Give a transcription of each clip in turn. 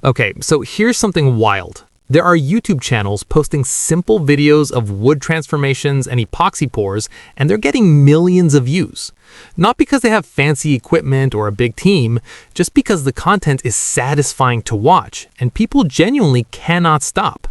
Okay, so here's something wild. There are YouTube channels posting simple videos of wood transformations and epoxy pours, and they're getting millions of views. Not because they have fancy equipment or a big team, just because the content is satisfying to watch, and people genuinely cannot stop.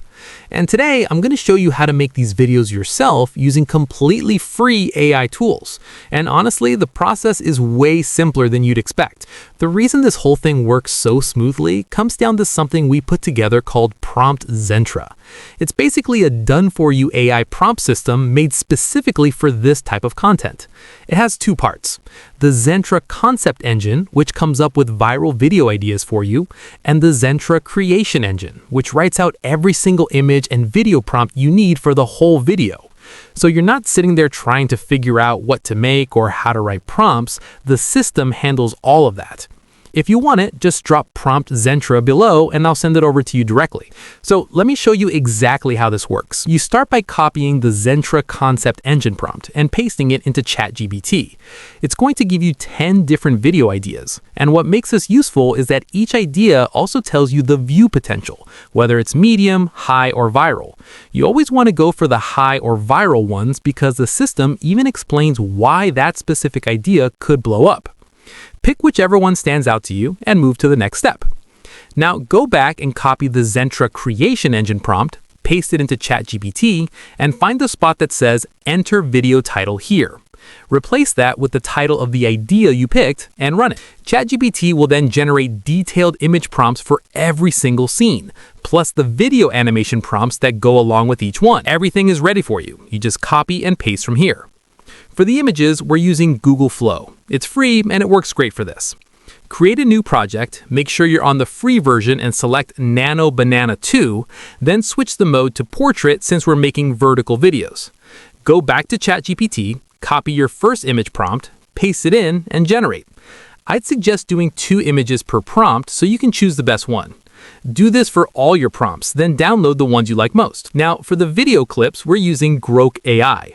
And today, I'm going to show you how to make these videos yourself using completely free AI tools. And honestly, the process is way simpler than you'd expect. The reason this whole thing works so smoothly comes down to something we put together called Prompt Zentra. It's basically a done-for-you AI prompt system made specifically for this type of content. It has two parts: the Zentra Concept Engine, which comes up with viral video ideas for you, and the Zentra Creation Engine, which writes out every single image and video prompt you need for the whole video. So you're not sitting there trying to figure out what to make or how to write prompts. The system handles all of that. If you want it, just drop Prompt Zentra below and I'll send it over to you directly. So let me show you exactly how this works. You start by copying the Zentra Concept Engine prompt and pasting it into ChatGPT. It's going to give you 10 different video ideas. And what makes this useful is that each idea also tells you the view potential, whether it's medium, high, or viral. You always want to go for the high or viral ones because the system even explains why that specific idea could blow up. Pick whichever one stands out to you and move to the next step. Now go back and copy the Zentra Creation Engine prompt, paste it into ChatGPT, and find the spot that says Enter Video Title here. Replace that with the title of the idea you picked and run it. ChatGPT will then generate detailed image prompts for every single scene, plus the video animation prompts that go along with each one. Everything is ready for you. You just copy and paste from here. For the images, we're using Google Flow. It's free and it works great for this. Create a new project, make sure you're on the free version and select Nano Banana 2, then switch the mode to Portrait since we're making vertical videos. Go back to ChatGPT, copy your first image prompt, paste it in, and generate. I'd suggest doing 2 images per prompt so you can choose the best one. Do this for all your prompts, then download the ones you like most. Now, for the video clips, we're using Grok AI.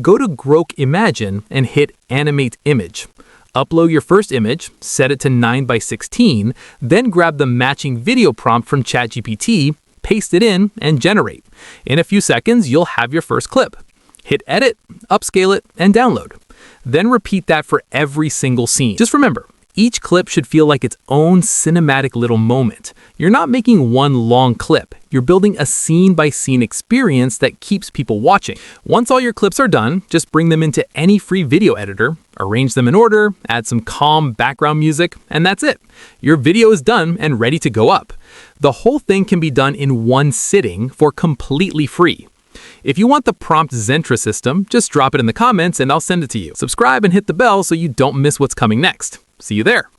Go to Grok Imagine and hit Animate Image. Upload your first image, set it to 9:16, then grab the matching video prompt from ChatGPT, paste it in, and generate. In a few seconds, you'll have your first clip. Hit Edit, upscale it, and download. Then repeat that for every single scene. Just remember, each clip should feel like its own cinematic little moment. You're not making one long clip. You're building a scene-by-scene experience that keeps people watching. Once all your clips are done, just bring them into any free video editor, arrange them in order, add some calm background music, and that's it. Your video is done and ready to go up. The whole thing can be done in one sitting for completely free. If you want the Prompt Zentra system, just drop it in the comments and I'll send it to you. Subscribe and hit the bell so you don't miss what's coming next. See you there.